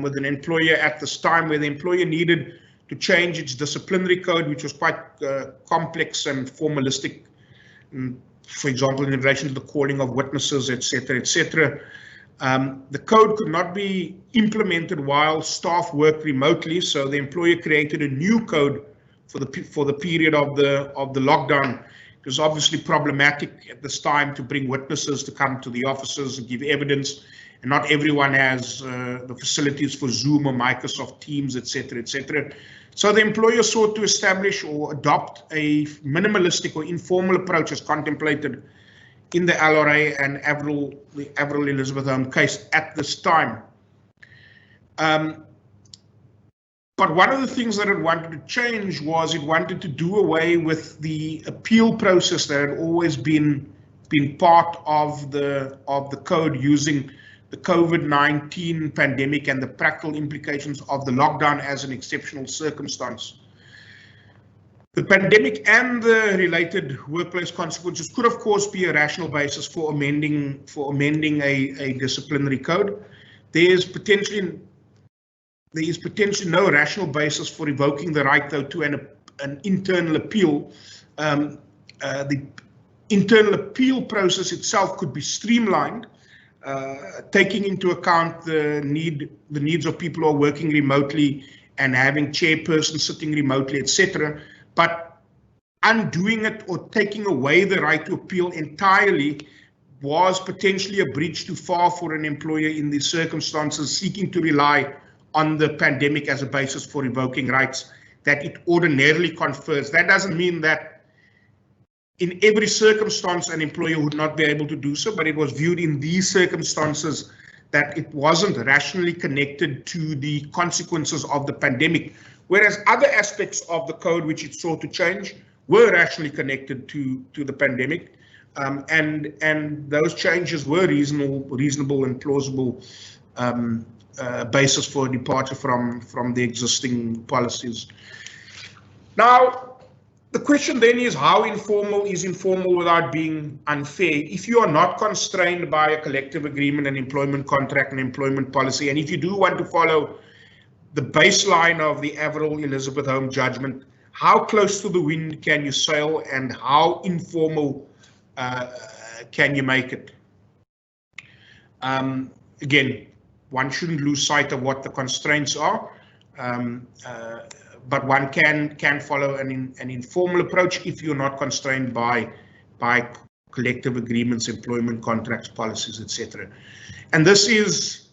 with an employer at this time, where the employer needed to change its disciplinary code, which was quite complex and formalistic. For example, in relation to the calling of witnesses, etc., etc. The code could not be implemented while staff worked remotely, so the employer created a new code for the period of the lockdown. It was obviously problematic at this time to bring witnesses to come to the offices and give evidence, and not everyone has the facilities for Zoom or Microsoft Teams, etc., etc. So the employer sought to establish or adopt a minimalistic or informal approach as contemplated in the LRA and the Avril Elizabeth Home case at this time. But one of the things that it wanted to change was it wanted to do away with the appeal process that had always been part of the code, using the COVID-19 pandemic and the practical implications of the lockdown as an exceptional circumstance. The pandemic and the related workplace consequences could, of course, be a rational basis for amending a disciplinary code. There is potentially no rational basis for revoking the right, though, to an internal appeal. The internal appeal process itself could be streamlined, taking into account the needs of people who are working remotely and having chairpersons sitting remotely, etc. But undoing it or taking away the right to appeal entirely was potentially a bridge too far for an employer in these circumstances, seeking to rely on the pandemic as a basis for revoking rights that it ordinarily confers. That doesn't mean that in every circumstance an employer would not be able to do so, but it was viewed in these circumstances that it wasn't rationally connected to the consequences of the pandemic, whereas other aspects of the code which it sought to change were actually connected to the pandemic, and those changes were reasonable and plausible basis for departure from the existing policies. Now, the question then is, how informal is informal without being unfair? If you are not constrained by a collective agreement, an employment contract, an employment policy, and if you do want to follow the baseline of the Avril Elizabeth Home judgment, how close to the wind can you sail, and how informal can you make it? Again, one shouldn't lose sight of what the constraints are, but one can follow an informal approach if you're not constrained by collective agreements, employment contracts, policies, etc. And this is,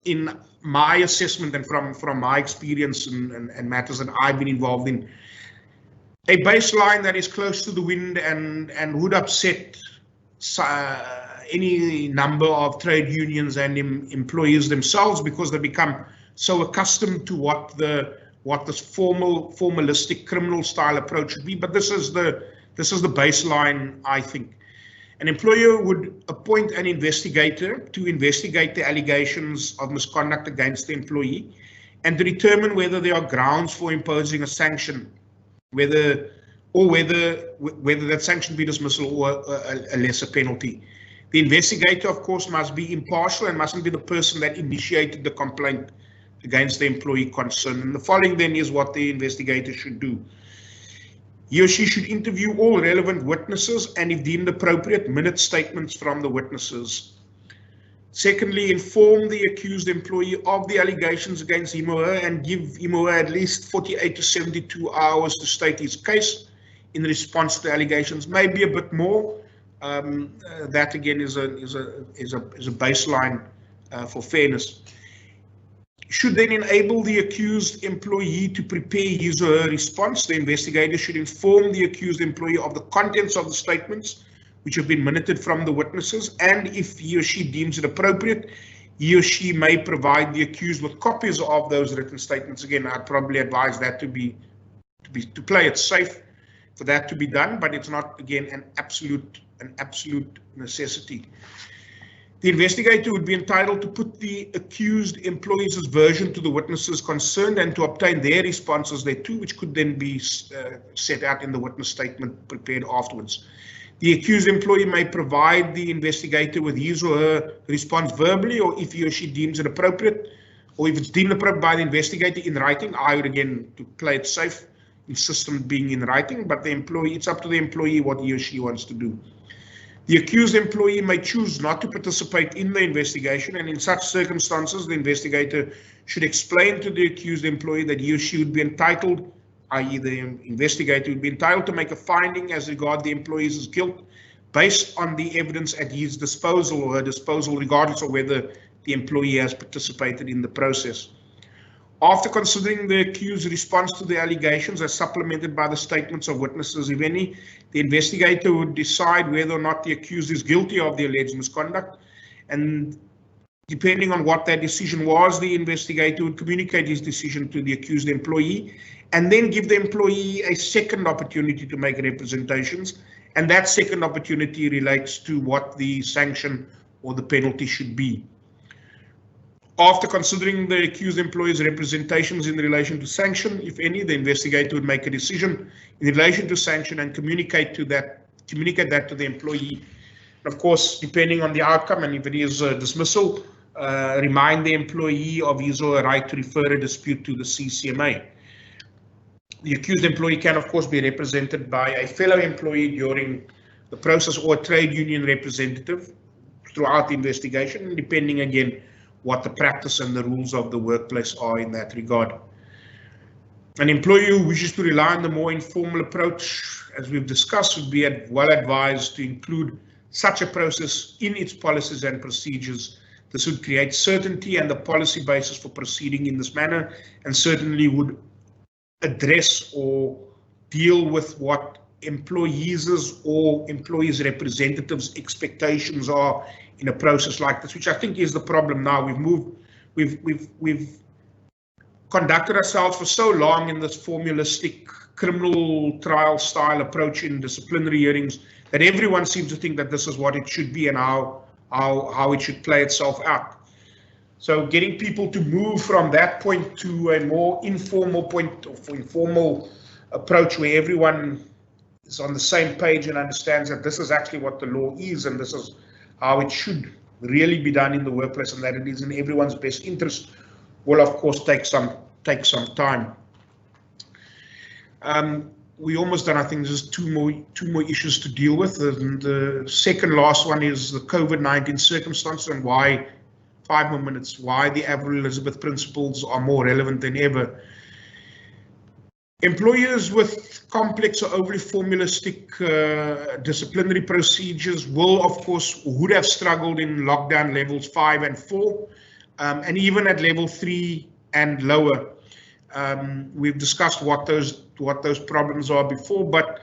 in my assessment and from my experience and matters that I've been involved in, a baseline that is close to the wind and would upset any number of trade unions and employees themselves, because they become so accustomed to what this formalistic criminal style approach would be. But this is the baseline, I think. An employer would appoint an investigator to investigate the allegations of misconduct against the employee and to determine whether there are grounds for imposing a sanction, whether that sanction be dismissal or a lesser penalty. The investigator, of course, must be impartial and mustn't be the person that initiated the complaint against the employee concerned. And the following then is what the investigator should do. He or she should interview all relevant witnesses and, if deemed appropriate, minute statements from the witnesses. Secondly, inform the accused employee of the allegations against him or her and give him or her at least 48 to 72 hours to state his case in response to the allegations, maybe a bit more. That again is a baseline for fairness. Should then enable the accused employee to prepare his or her response. The investigator should inform the accused employee of the contents of the statements which have been minuted from the witnesses, and if he or she deems it appropriate, he or she may provide the accused with copies of those written statements. Again, I'd probably advise that to play it safe for that to be done, but it's not, again, an absolute necessity. The investigator would be entitled to put the accused employee's version to the witnesses concerned and to obtain their responses thereto, which could then be set out in the witness statement prepared afterwards. The accused employee may provide the investigator with his or her response verbally, or if he or she deems it appropriate, or if it's deemed appropriate by the investigator, in writing. I would, again, to play it safe, insist on being in writing, but the employee, it's up to the employee what he or she wants to do. The accused employee may choose not to participate in the investigation, and in such circumstances, the investigator should explain to the accused employee that he or she would be entitled, i.e. the investigator would be entitled to make a finding as regard the employee's guilt based on the evidence at his disposal or her disposal, regardless of whether the employee has participated in the process. After considering the accused's response to the allegations as supplemented by the statements of witnesses, if any, the investigator would decide whether or not the accused is guilty of the alleged misconduct, and depending on what that decision was, the investigator would communicate his decision to the accused employee and then give the employee a second opportunity to make representations, and that second opportunity relates to what the sanction or the penalty should be. After considering the accused employee's representations in relation to sanction, if any, the investigator would make a decision in relation to sanction and communicate that to the employee. And of course, depending on the outcome, and if it is a dismissal, remind the employee of his or her right to refer a dispute to the CCMA. The accused employee can, of course, be represented by a fellow employee during the process or a trade union representative throughout the investigation, depending again what the practice and the rules of the workplace are in that regard. An employee who wishes to rely on the more informal approach, as we've discussed, would be well advised to include such a process in its policies and procedures. This would create certainty and the policy basis for proceeding in this manner, and certainly would address or deal with what employees' or employees' representatives' expectations are in a process like this, which I think is the problem now. We've conducted ourselves for so long in this formalistic criminal trial style approach in disciplinary hearings that everyone seems to think that this is what it should be and how it should play itself out. So getting people to move from that point to a more informal point, or informal approach where everyone is on the same page and understands that this is actually what the law is and this is how it should really be done in the workplace and that it is in everyone's best interest, will of course take some time. We almost done. I think there's two more issues to deal with. The second last one is the COVID-19 circumstance and why, 5 more minutes, why the Avril Elizabeth principles are more relevant than ever. Employers with complex or overly formalistic disciplinary procedures will, of course, would have struggled in lockdown levels 5 and 4, and even at level 3 and lower. We've discussed what those problems are before, but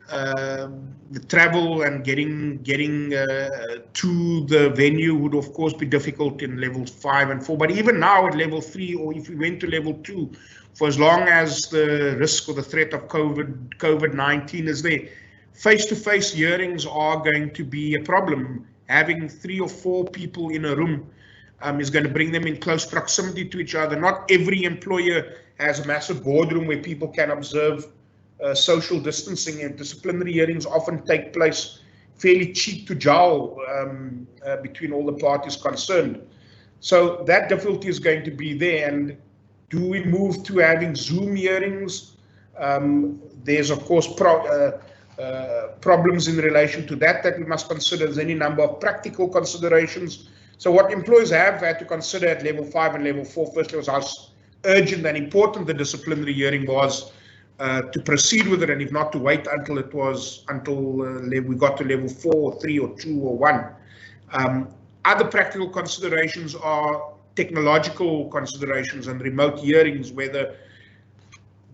the travel and getting to the venue would of course be difficult in levels 5 and 4. But even now at level 3, or if we went to level 2, for as long as the risk or the threat of COVID-19 is there, face-to-face hearings are going to be a problem. Having 3 or 4 people in a room is going to bring them in close proximity to each other. Not every employer has a massive boardroom where people can observe social distancing, and disciplinary hearings often take place fairly cheek to jowl between all the parties concerned. So that difficulty is going to be there. And do we move to having Zoom hearings? There's of course problems in relation to that we must consider. There's any number of practical considerations. So what employers have had to consider at level 5 and level 4, firstly, was how urgent and important the disciplinary hearing was to proceed with it, and if not, to wait until we got to level 4 or 3 or 2 or 1. Other practical considerations are technological considerations and remote hearings, whether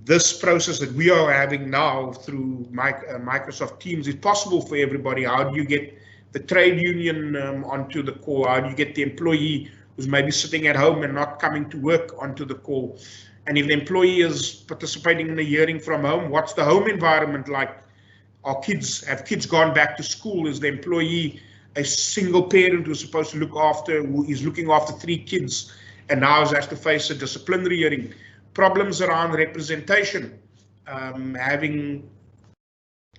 this process that we are having now through Microsoft Teams is possible for everybody. How do you get the trade union onto the call? How do you get the employee who's maybe sitting at home and not coming to work onto the call? And if the employee is participating in a hearing from home, what's the home environment like? Have kids gone back to school? Is the employee a single parent who's supposed to who is looking after 3 kids and now has to face a disciplinary hearing? Problems around representation,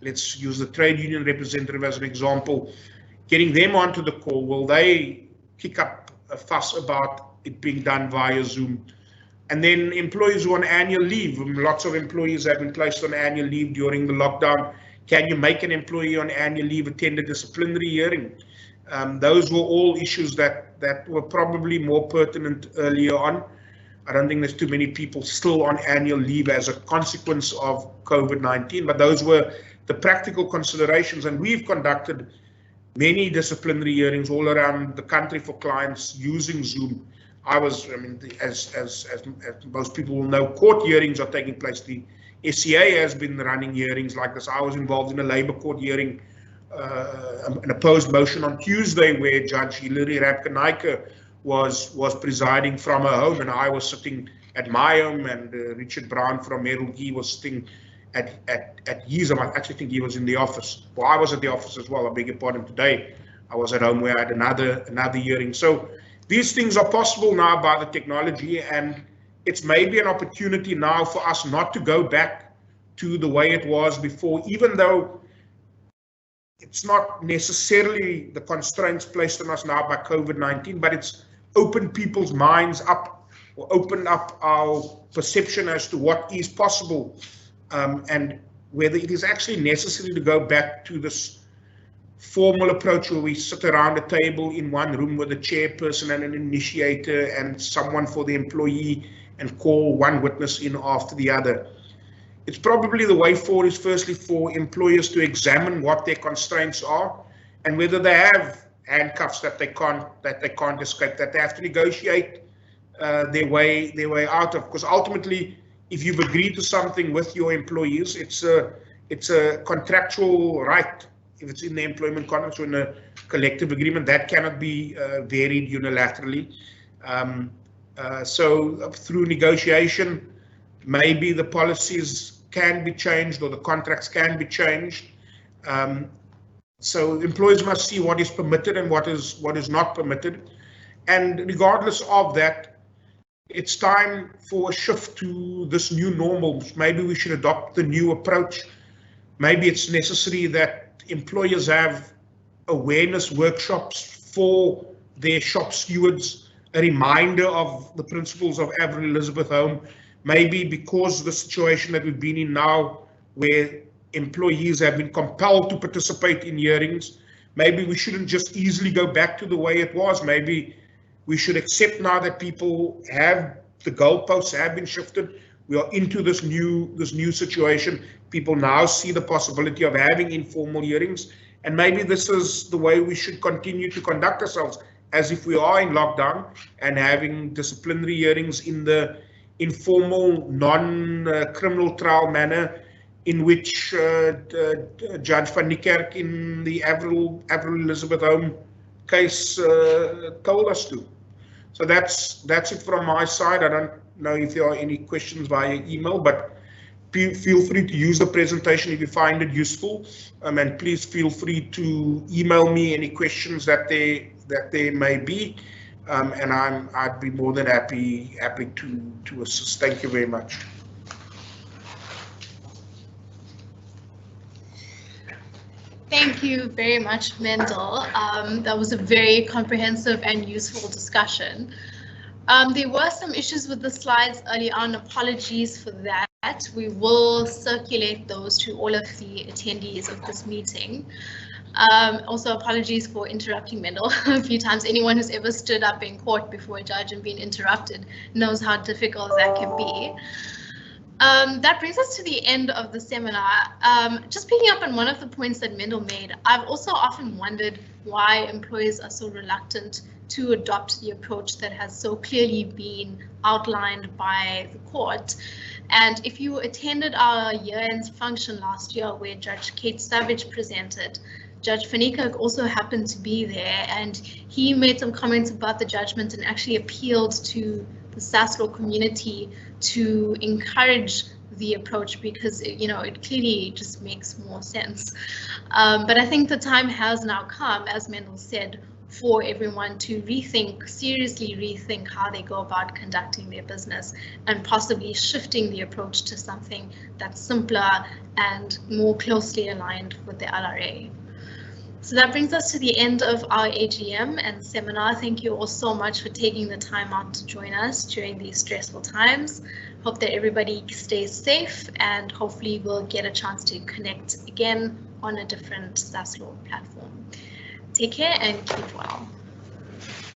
let's use the trade union representative as an example, getting them onto the call. Will they kick up a fuss about it being done via Zoom? And then employees who are on annual leave. Lots of employees have been placed on annual leave during the lockdown. Can you make an employee on annual leave attend a disciplinary hearing? Those were all issues that were probably more pertinent earlier on. I don't think there's too many people still on annual leave as a consequence of COVID-19, but those were the practical considerations. And we've conducted many disciplinary hearings all around the country for clients using Zoom. As most people will know, court hearings are taking place. The SCA has been running hearings like this. I was involved in a Labour court hearing, an opposed motion on Tuesday, where Judge Hilary Rapkanaike was presiding from her home, and I was sitting at my home, and Richard Brown from Merrill was sitting at his home. I actually think he was in the office. Well, I was at the office as well. I beg your pardon. Today, I was at home where I had another hearing. So these things are possible now by the technology, and it's maybe an opportunity now for us not to go back to the way it was before, even though it's not necessarily the constraints placed on us now by COVID-19, but it's opened people's minds up, or opened up our perception as to what is possible, and whether it is actually necessary to go back to this formal approach where we sit around a table in one room with a chairperson and an initiator and someone for the employee and call one witness in after the other. It's probably the way forward is firstly for employers to examine what their constraints are and whether they have handcuffs that they can't escape, that they have to negotiate their way out of. Because ultimately, if you've agreed to something with your employees, it's a contractual right. If it's in the employment contract or in a collective agreement, that cannot be varied unilaterally. So through negotiation, maybe the policies can be changed or the contracts can be changed. So employers must see what is permitted and what is not permitted. And regardless of that, it's time for a shift to this new normal. Maybe we should adopt the new approach. Maybe it's necessary that employers have awareness workshops for their shop stewards, a reminder of the principles of Avril Elizabeth Home. Maybe because the situation that we've been in now, where employees have been compelled to participate in hearings, maybe we shouldn't just easily go back to the way it was. Maybe we should accept now that people have, the goalposts have been shifted. We are into this new situation. People now see the possibility of having informal hearings, and maybe this is the way we should continue to conduct ourselves, as if we are in lockdown, and having disciplinary hearings in the informal, non-criminal trial manner, in which Judge van Niekerk in the Avril Elizabeth Home case told us to. So that's it from my side. I don't know if there are any questions via email, but feel free to use the presentation if you find it useful, and please feel free to email me any questions that there may be, and I'd be more than happy to assist. Thank you very much. Thank you very much, Mendel. That was a very comprehensive and useful discussion. There were some issues with the slides early on. Apologies for that. We will circulate those to all of the attendees of this meeting. Also, apologies for interrupting Mendel a few times. Anyone who's ever stood up in court before a judge and been interrupted knows how difficult that can be. That brings us to the end of the seminar. Just picking up on one of the points that Mendel made, I've also often wondered why employers are so reluctant to adopt the approach that has so clearly been outlined by the court. And if you attended our year-end function last year where Judge Kate Savage presented, Judge van Niekerk also happened to be there, and he made some comments about the judgment and actually appealed to the SASLAW community to encourage the approach because it clearly just makes more sense. But I think the time has now come, as Mendel said, for everyone to seriously rethink how they go about conducting their business and possibly shifting the approach to something that's simpler and more closely aligned with the LRA. So that brings us to the end of our AGM and seminar. Thank you all so much for taking the time out to join us during these stressful times. Hope that everybody stays safe, and hopefully we'll get a chance to connect again on a different SASLAW platform. Take care and keep well.